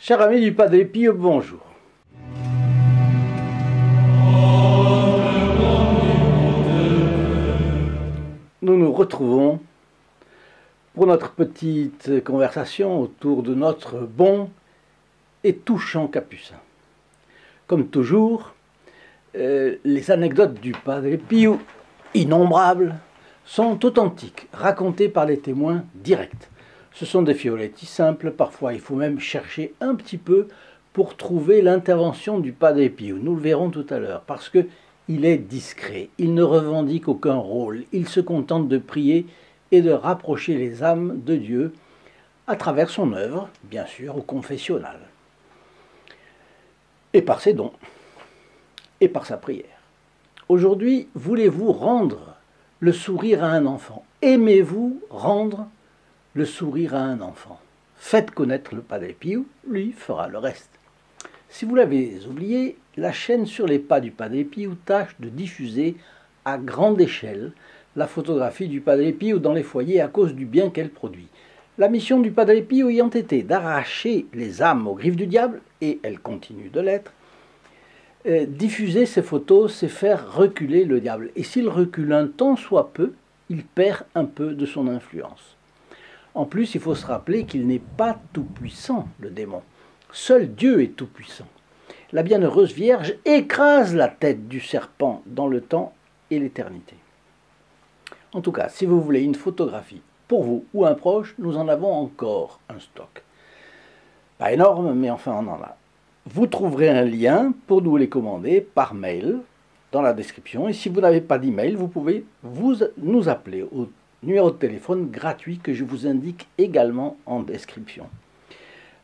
Chers amis du Padre Pio, bonjour. Nous nous retrouvons pour notre petite conversation autour de notre bon et touchant capucin. Comme toujours, les anecdotes du Padre Pio, innombrables, sont authentiques, racontées par les témoins directs. Ce sont des fioletti simples, parfois il faut même chercher un petit peu pour trouver l'intervention du Padre Pio. Nous le verrons tout à l'heure, parce qu'il est discret, il ne revendique aucun rôle, il se contente de prier et de rapprocher les âmes de Dieu à travers son œuvre, bien sûr, au confessionnal, et par ses dons, et par sa prière. Aujourd'hui, voulez-vous rendre le sourire à un enfant? Aimez-vous rendre le sourire à un enfant? Faites connaître le Padre Pio, lui fera le reste. Si vous l'avez oublié, la chaîne Sur les pas du Padre Pio tâche de diffuser à grande échelle la photographie du Padre Pio dans les foyers à cause du bien qu'elle produit. La mission du Padre Pio ayant été d'arracher les âmes aux griffes du diable, et elle continue de l'être, diffuser ces photos, c'est faire reculer le diable. Et s'il recule un tant soit peu, il perd un peu de son influence. En plus, il faut se rappeler qu'il n'est pas tout-puissant, le démon. Seul Dieu est tout-puissant. La bienheureuse Vierge écrase la tête du serpent dans le temps et l'éternité. En tout cas, si vous voulez une photographie pour vous ou un proche, nous en avons encore un stock. Pas énorme, mais enfin on en a. Vous trouverez un lien pour nous les commander par mail dans la description. Et si vous n'avez pas d'email, vous pouvez nous appeler au numéro de téléphone gratuit que je vous indique également en description.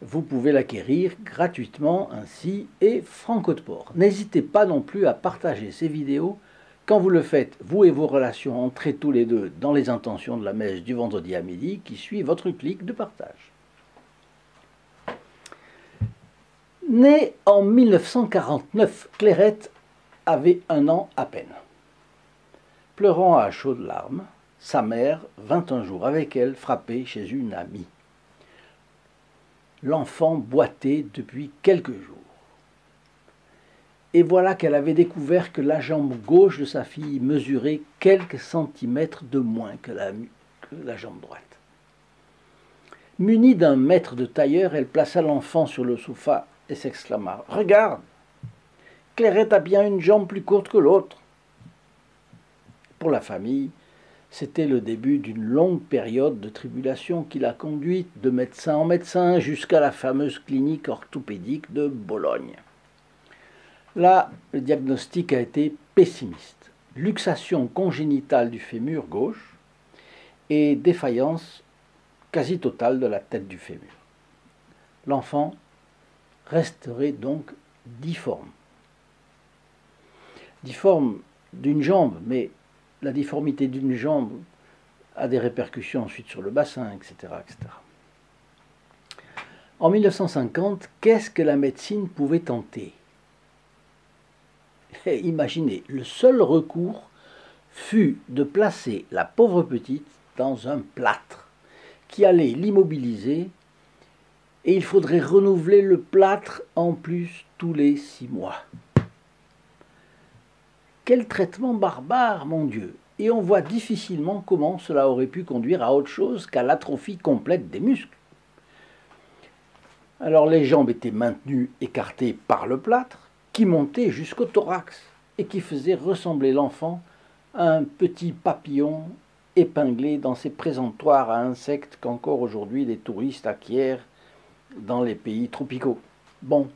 Vous pouvez l'acquérir gratuitement ainsi et franco de port. N'hésitez pas non plus à partager ces vidéos. Quand vous le faites, vous et vos relations, entrez tous les deux dans les intentions de la messe du vendredi à midi qui suit votre clic de partage. Née en 1949, Clairette avait 1 an à peine. Pleurant à chaudes larmes, sa mère vint un jour avec elle frapper chez une amie. L'enfant boitait depuis quelques jours. Et voilà qu'elle avait découvert que la jambe gauche de sa fille mesurait quelques centimètres de moins que la jambe droite. Munie d'un maître de tailleur, elle plaça l'enfant sur le sofa et s'exclama « Regarde, Clairette a bien une jambe plus courte que l'autre !» Pour la famille, c'était le début d'une longue période de tribulation qui l'a conduite de médecin en médecin jusqu'à la fameuse clinique orthopédique de Bologne. Là, le diagnostic a été pessimiste. Luxation congénitale du fémur gauche et défaillance quasi totale de la tête du fémur. L'enfant resterait donc difforme. Difforme d'une jambe, mais la difformité d'une jambe a des répercussions ensuite sur le bassin, etc., etc. En 1950, qu'est-ce que la médecine pouvait tenter? Et imaginez, le seul recours fut de placer la pauvre petite dans un plâtre qui allait l'immobiliser et il faudrait renouveler le plâtre en plus tous les 6 mois. Quel traitement barbare, mon Dieu! Et on voit difficilement comment cela aurait pu conduire à autre chose qu'à l'atrophie complète des muscles. Alors les jambes étaient maintenues écartées par le plâtre, qui montait jusqu'au thorax et qui faisait ressembler l'enfant à un petit papillon épinglé dans ces présentoirs à insectes qu'encore aujourd'hui les touristes acquièrent dans les pays tropicaux. Bon.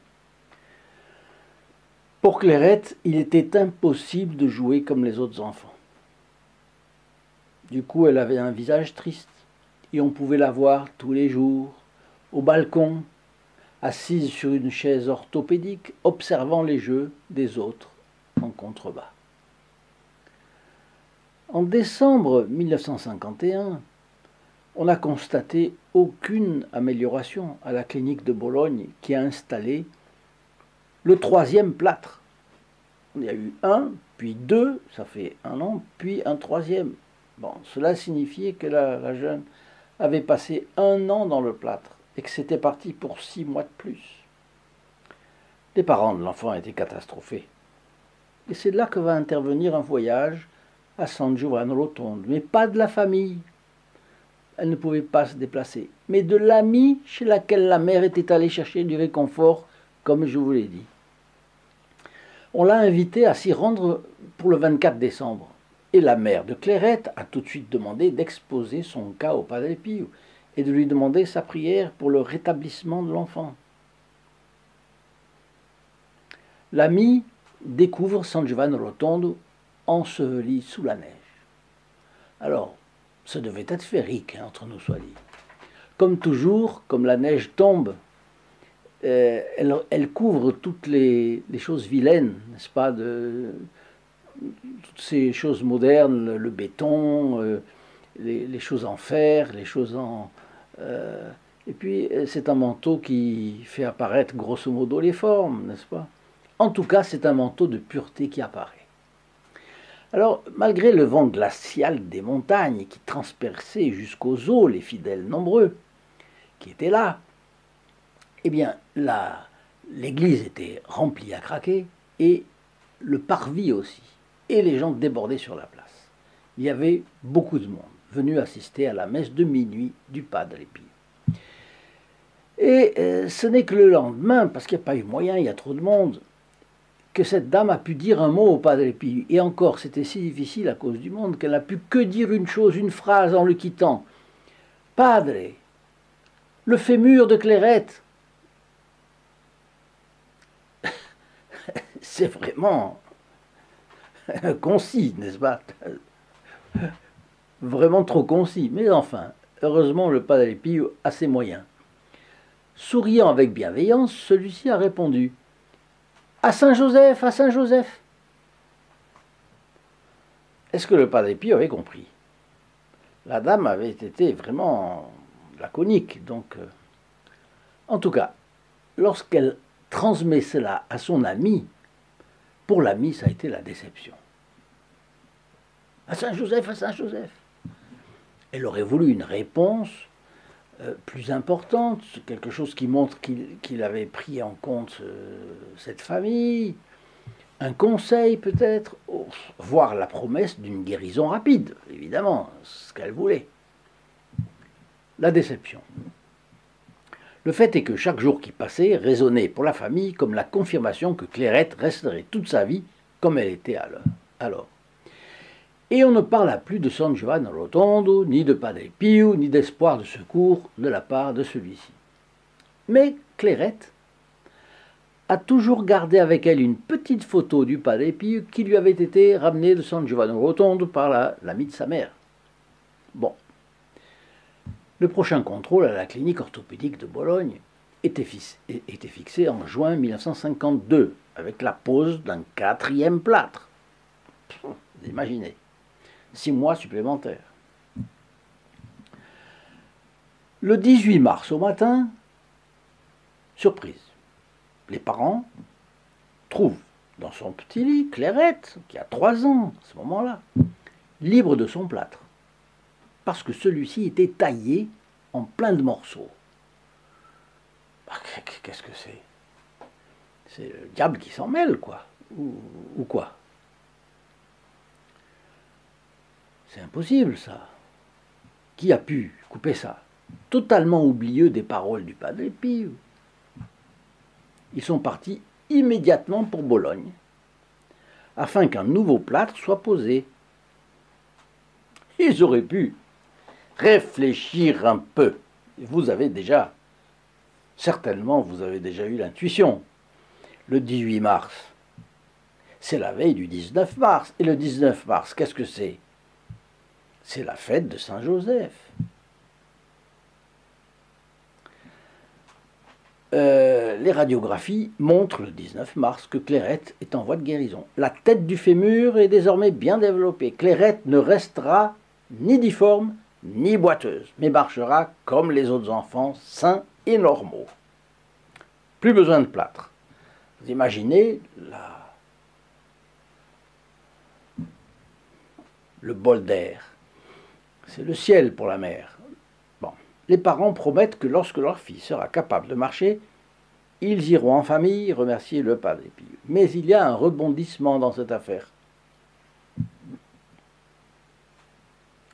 Pour Clairette, il était impossible de jouer comme les autres enfants. Du coup, elle avait un visage triste et on pouvait la voir tous les jours au balcon, assise sur une chaise orthopédique, observant les jeux des autres en contrebas. En décembre 1951, on n'a constaté aucune amélioration à la clinique de Bologne qui a installé le 3e plâtre. Il y a eu 1, puis 2, ça fait 1 an, puis un 3e. Bon, cela signifiait que la jeune avait passé 1 an dans le plâtre et que c'était parti pour 6 mois de plus. Les parents de l'enfant étaient catastrophés. Et c'est là que va intervenir un voyage à San Giovanni Rotondo, mais pas de la famille. Elle ne pouvait pas se déplacer, mais de l'amie chez laquelle la mère était allée chercher du réconfort, comme je vous l'ai dit. On l'a invitée à s'y rendre pour le 24 décembre. Et la mère de Clairette a tout de suite demandé d'exposer son cas au Padre Pio et de lui demander sa prière pour le rétablissement de l'enfant. L'ami découvre San Giovanni Rotondo enseveli sous la neige. Alors, ça devait être féerique, hein, entre nous soit dit. Comme toujours, comme la neige tombe, elle couvre toutes les choses vilaines, n'est-ce pas, toutes ces choses modernes, le béton, les choses en fer, les choses en... et puis, c'est un manteau qui fait apparaître grosso modo les formes, n'est-ce pas? En tout cas, c'est un manteau de pureté qui apparaît. Alors, malgré le vent glacial des montagnes qui transperçait jusqu'aux eaux les fidèles nombreux qui étaient là, eh bien, l'église était remplie à craquer et le parvis aussi. Et les gens débordaient sur la place. Il y avait beaucoup de monde venu assister à la messe de minuit du Padre Pio. Et ce n'est que le lendemain, parce qu'il n'y a pas eu moyen, il y a trop de monde, que cette dame a pu dire un mot au Padre Pio. Et encore, c'était si difficile à cause du monde qu'elle n'a pu que dire une chose, une phrase en le quittant. « Padre, le fémur de Clairette !» C'est vraiment concis, n'est-ce pas? Vraiment trop concis. Mais enfin, heureusement, le Padre Pio a ses moyens. Souriant avec bienveillance, celui-ci a répondu « À Saint-Joseph, à Saint-Joseph !» Est-ce que le Padre Pio avait compris? La dame avait été vraiment laconique. Donc, en tout cas, lorsqu'elle transmet cela à son ami, pour l'ami, ça a été la déception. À Saint-Joseph, à Saint-Joseph. Elle aurait voulu une réponse plus importante, quelque chose qui montre qu'il avait pris en compte cette famille, un conseil peut-être, voire la promesse d'une guérison rapide, évidemment, ce qu'elle voulait. La déception. Le fait est que chaque jour qui passait résonnait pour la famille comme la confirmation que Clairette resterait toute sa vie comme elle était alors. Et on ne parla plus de San Giovanni Rotondo, ni de Padre Pio, ni d'espoir de secours de la part de celui-ci. Mais Clairette a toujours gardé avec elle une petite photo du Padre Pio qui lui avait été ramenée de San Giovanni Rotondo par l'ami de sa mère. Bon. Le prochain contrôle à la clinique orthopédique de Bologne était fixé en juin 1952, avec la pose d'un 4e plâtre. Vous imaginez. 6 mois supplémentaires. Le 18 mars au matin, surprise, les parents trouvent dans son petit lit Clairette, qui a 3 ans à ce moment-là, libre de son plâtre, parce que celui-ci était taillé en plein de morceaux. Qu'est-ce que c'est? C'est le diable qui s'en mêle, quoi. Ou quoi? C'est impossible, ça. Qui a pu couper ça? Totalement oublieux des paroles du Padre Pio. Ils sont partis immédiatement pour Bologne, afin qu'un nouveau plâtre soit posé. Ils auraient pu réfléchir un peu. Vous avez déjà, certainement, vous avez déjà eu l'intuition. Le 18 mars, c'est la veille du 19 mars. Et le 19 mars, qu'est-ce que c'est? C'est la fête de Saint-Joseph. Les radiographies montrent le 19 mars que Clairette est en voie de guérison. La tête du fémur est désormais bien développée. Clairette ne restera ni difforme, ni boiteuse, mais marchera comme les autres enfants, sains et normaux. Plus besoin de plâtre. Vous imaginez le bol d'air. C'est le ciel pour la mère. Bon, les parents promettent que lorsque leur fille sera capable de marcher, ils iront en famille remercier le Padre Pio. Mais il y a un rebondissement dans cette affaire.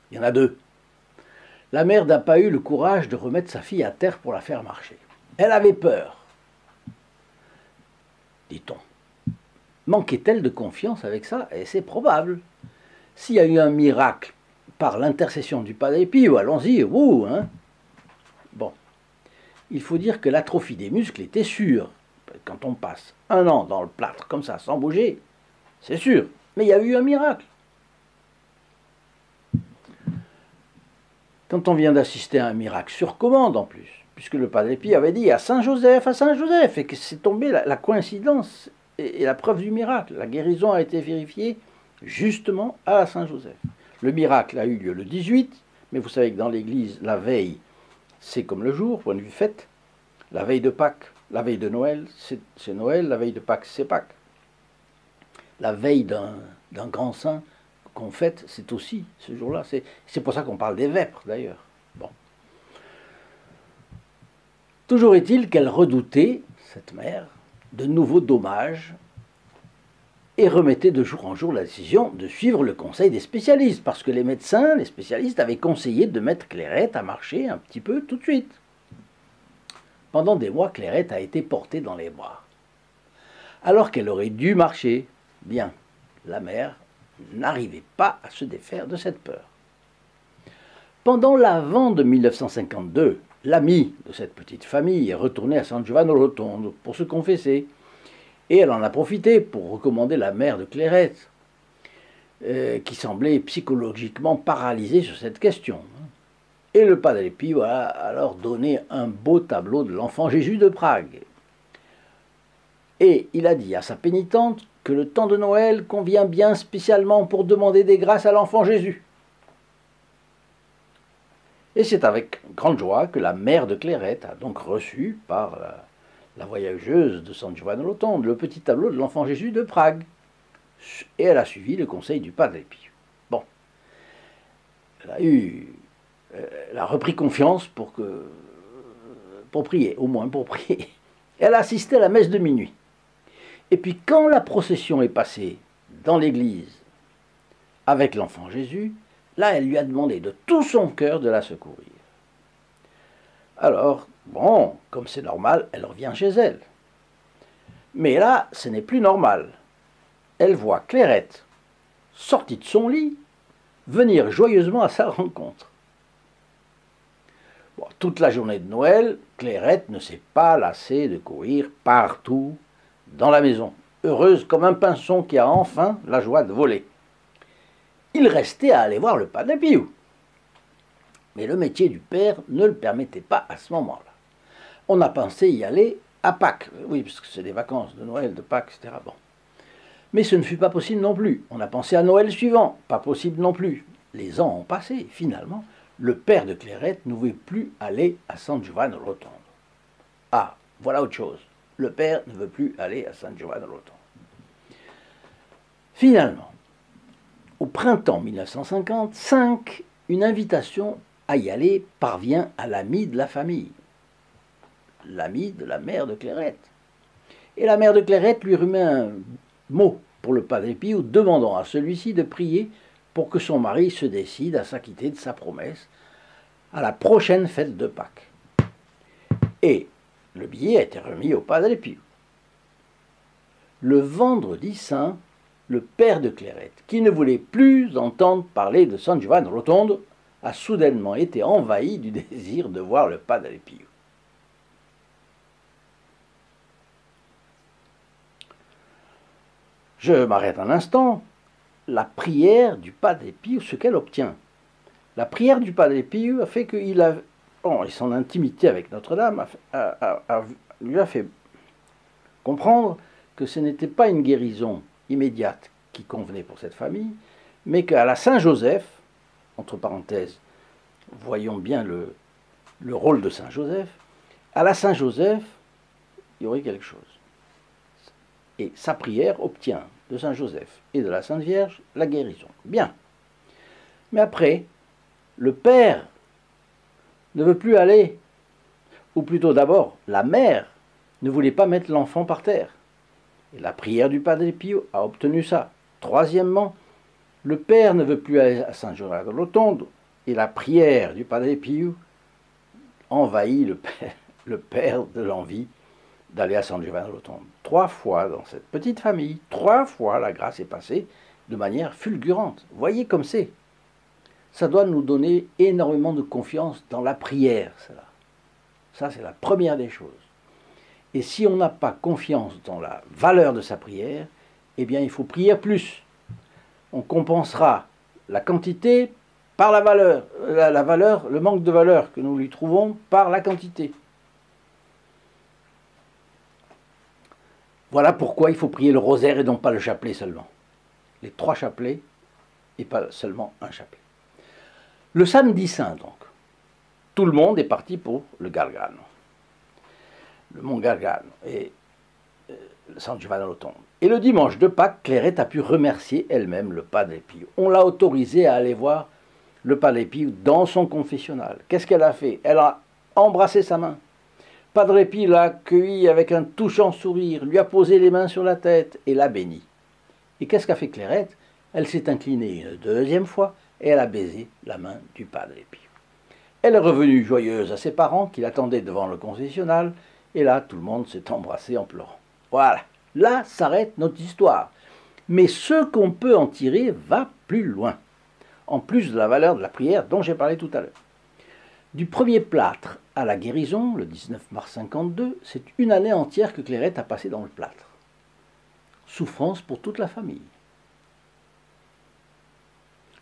Il y en a deux. La mère n'a pas eu le courage de remettre sa fille à terre pour la faire marcher. Elle avait peur, dit-on. Manquait-elle de confiance avec ça? Et c'est probable. S'il y a eu un miracle par l'intercession du Padre Pio, allons-y, ouh, hein. Bon, il faut dire que l'atrophie des muscles était sûre. Quand on passe un an dans le plâtre comme ça, sans bouger, c'est sûr. Mais il y a eu un miracle. Quand on vient d'assister à un miracle sur commande en plus, puisque le Padre Pio avait dit à Saint-Joseph, et que c'est tombé la coïncidence et la preuve du miracle. La guérison a été vérifiée justement à Saint-Joseph. Le miracle a eu lieu le 18, mais vous savez que dans l'Église, la veille, c'est comme le jour, point de vue fête. La veille de Pâques, la veille de Noël, c'est Noël, la veille de Pâques, c'est Pâques. La veille d'un grand saint qu'on fête, c'est aussi ce jour-là. C'est pour ça qu'on parle des vêpres, d'ailleurs. Bon. Toujours est-il qu'elle redoutait, cette mère, de nouveaux dommages et remettait de jour en jour la décision de suivre le conseil des spécialistes, parce que les médecins, les spécialistes avaient conseillé de mettre Clairette à marcher un petit peu tout de suite. Pendant des mois, Clairette a été portée dans les bras, alors qu'elle aurait dû marcher. Bien, la mère n'arrivait pas à se défaire de cette peur. Pendant l'Avent de 1952, l'amie de cette petite famille est retournée à San Giovanni Rotondo pour se confesser. Et elle en a profité pour recommander la mère de Clairette, qui semblait psychologiquement paralysée sur cette question. Et le Padre Pio a alors donné un beau tableau de l'enfant Jésus de Prague. Et il a dit à sa pénitente que le temps de Noël convient bien spécialement pour demander des grâces à l'enfant Jésus. Et c'est avec grande joie que la mère de Clairette a donc reçu par la voyageuse de San Giovanni Rotondo le petit tableau de l'enfant Jésus de Prague. Et elle a suivi le conseil du Padre Pio. Bon, elle a repris confiance pour prier, au moins pour prier. Elle a assisté à la messe de minuit. Et puis quand la procession est passée dans l'église avec l'enfant Jésus, là elle lui a demandé de tout son cœur de la secourir. Alors, bon, comme c'est normal, elle revient chez elle. Mais là, ce n'est plus normal. Elle voit Clairette, sortie de son lit, venir joyeusement à sa rencontre. Bon, toute la journée de Noël, Clairette ne s'est pas lassée de courir partout dans la maison, heureuse comme un pinson qui a enfin la joie de voler. Il restait à aller voir le Padre Pio. Mais le métier du père ne le permettait pas à ce moment-là. On a pensé y aller à Pâques, oui, parce que c'est des vacances de Noël, de Pâques, etc. Bon. Mais ce ne fut pas possible non plus. On a pensé à Noël suivant, pas possible non plus. Les ans ont passé, finalement, le père de Clairette ne voulait plus aller à San Giovanni Rotondo. Ah, voilà autre chose. Le père ne veut plus aller à San Giovanni Rotondo. Finalement, au printemps 1955, une invitation à y aller parvient à l'ami de la famille, l'ami de la mère de Clairette. Et la mère de Clairette lui remet un mot pour le Padre Pio, demandant à celui-ci de prier pour que son mari se décide à s'acquitter de sa promesse à la prochaine fête de Pâques. Et le billet a été remis au Padre Pio. Le vendredi saint, le père de Clairette, qui ne voulait plus entendre parler de San Giovanni Rotondo, a soudainement été envahi du désir de voir le Padre Pio. Je m'arrête un instant. La prière du Padre Pio, ce qu'elle obtient. La prière du Padre Pio a fait qu'il a, et son intimité avec Notre-Dame lui a fait comprendre que ce n'était pas une guérison immédiate qui convenait pour cette famille, mais qu'à la Saint-Joseph, entre parenthèses, voyons bien le rôle de Saint-Joseph, à la Saint-Joseph, il y aurait quelque chose. Et sa prière obtient de Saint-Joseph et de la Sainte Vierge la guérison. Bien. Mais après, le père ne veut plus aller. Ou plutôt d'abord, la mère ne voulait pas mettre l'enfant par terre. Et la prière du Padre Pio a obtenu ça. Troisièmement, le père ne veut plus aller à San Giovanni Rotondo. Et la prière du Padre Pio envahit le père de l'envie d'aller à San Giovanni Rotondo. 3 fois dans cette petite famille, 3 fois la grâce est passée de manière fulgurante. Voyez comme c'est. Ça doit nous donner énormément de confiance dans la prière, cela. Ça, c'est la première des choses. Et si on n'a pas confiance dans la valeur de sa prière, eh bien, il faut prier plus. On compensera la quantité par la valeur. La valeur, le manque de valeur que nous lui trouvons par la quantité. Voilà pourquoi il faut prier le rosaire et non pas le chapelet seulement. Les 3 chapelets et pas seulement un chapelet. Le samedi saint, donc, tout le monde est parti pour le Gargano. Le mont Gargano et San Giovanni Rotondo. Et le dimanche de Pâques, Clairette a pu remercier elle-même le Padre Pio. On l'a autorisé à aller voir le Padre Pio dans son confessionnal. Qu'est-ce qu'elle a fait? Elle a embrassé sa main. Padre Pio l'a accueilli avec un touchant sourire, lui a posé les mains sur la tête et l'a béni. Et qu'est-ce qu'a fait Clairette? Elle s'est inclinée une 2e fois et elle a baisé la main du Padre Pio. Elle est revenue joyeuse à ses parents qui l'attendaient devant le confessionnal et là, tout le monde s'est embrassé en pleurant. Voilà, là s'arrête notre histoire. Mais ce qu'on peut en tirer va plus loin, en plus de la valeur de la prière dont j'ai parlé tout à l'heure. Du premier plâtre à la guérison, le 19 mars 52, c'est une année entière que Clairette a passé dans le plâtre. Souffrance pour toute la famille.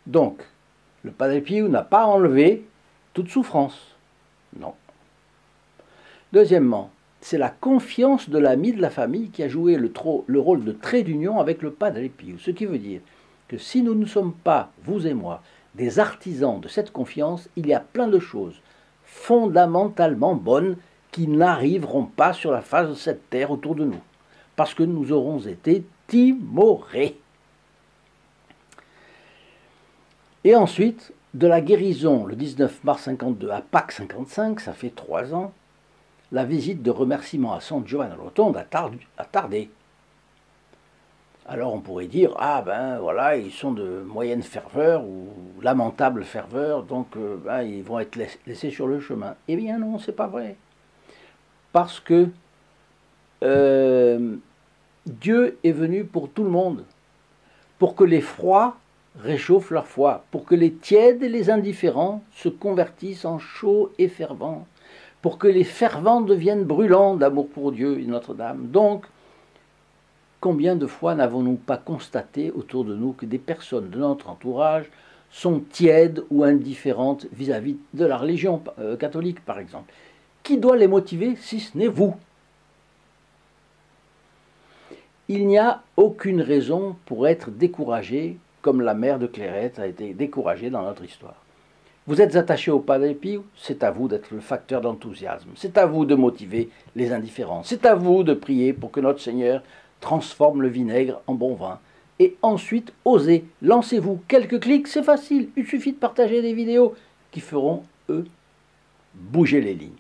Donc, le Padre Pio n'a pas enlevé toute souffrance. Non. Deuxièmement, c'est la confiance de l'ami de la famille qui a joué le rôle de trait d'union avec le Padre Pio. Ce qui veut dire que si nous ne sommes pas, vous et moi, des artisans de cette confiance, il y a plein de choses fondamentalement bonnes qui n'arriveront pas sur la face de cette terre autour de nous, parce que nous aurons été timorés. Et ensuite, de la guérison, le 19 mars 52 à Pâques 55, ça fait 3 ans, la visite de remerciement à San Giovanni Rotondo a tardé. Alors on pourrait dire, ah ben voilà, ils sont de moyenne ferveur ou lamentable ferveur, donc ils vont être laissés sur le chemin. Eh bien non, c'est pas vrai. Parce que Dieu est venu pour tout le monde, pour que les froids réchauffent leur foi, pour que les tièdes et les indifférents se convertissent en chauds et fervents, pour que les fervents deviennent brûlants d'amour pour Dieu et Notre-Dame. Donc, combien de fois n'avons-nous pas constaté autour de nous que des personnes de notre entourage sont tièdes ou indifférentes vis-à-vis de la religion catholique, par exemple? Qui doit les motiver si ce n'est vous? Il n'y a aucune raison pour être découragé, comme la mère de Clairette a été découragée dans notre histoire. Vous êtes attaché au Padre Pio, c'est à vous d'être le facteur d'enthousiasme, c'est à vous de motiver les indifférents, c'est à vous de prier pour que notre Seigneur transforme le vinaigre en bon vin. Et ensuite, osez, lancez-vous. Quelques clics, c'est facile, il suffit de partager des vidéos qui feront, eux, bouger les lignes.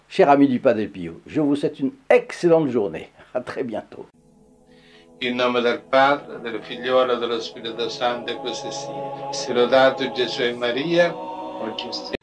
Chers amis du Padre Pio, je vous souhaite une excellente journée. À très bientôt. In nome del Padre, del Figliolo e dello Spirito Santo, e così sia. Sia lodato Gesù e Maria, oggi e sempre.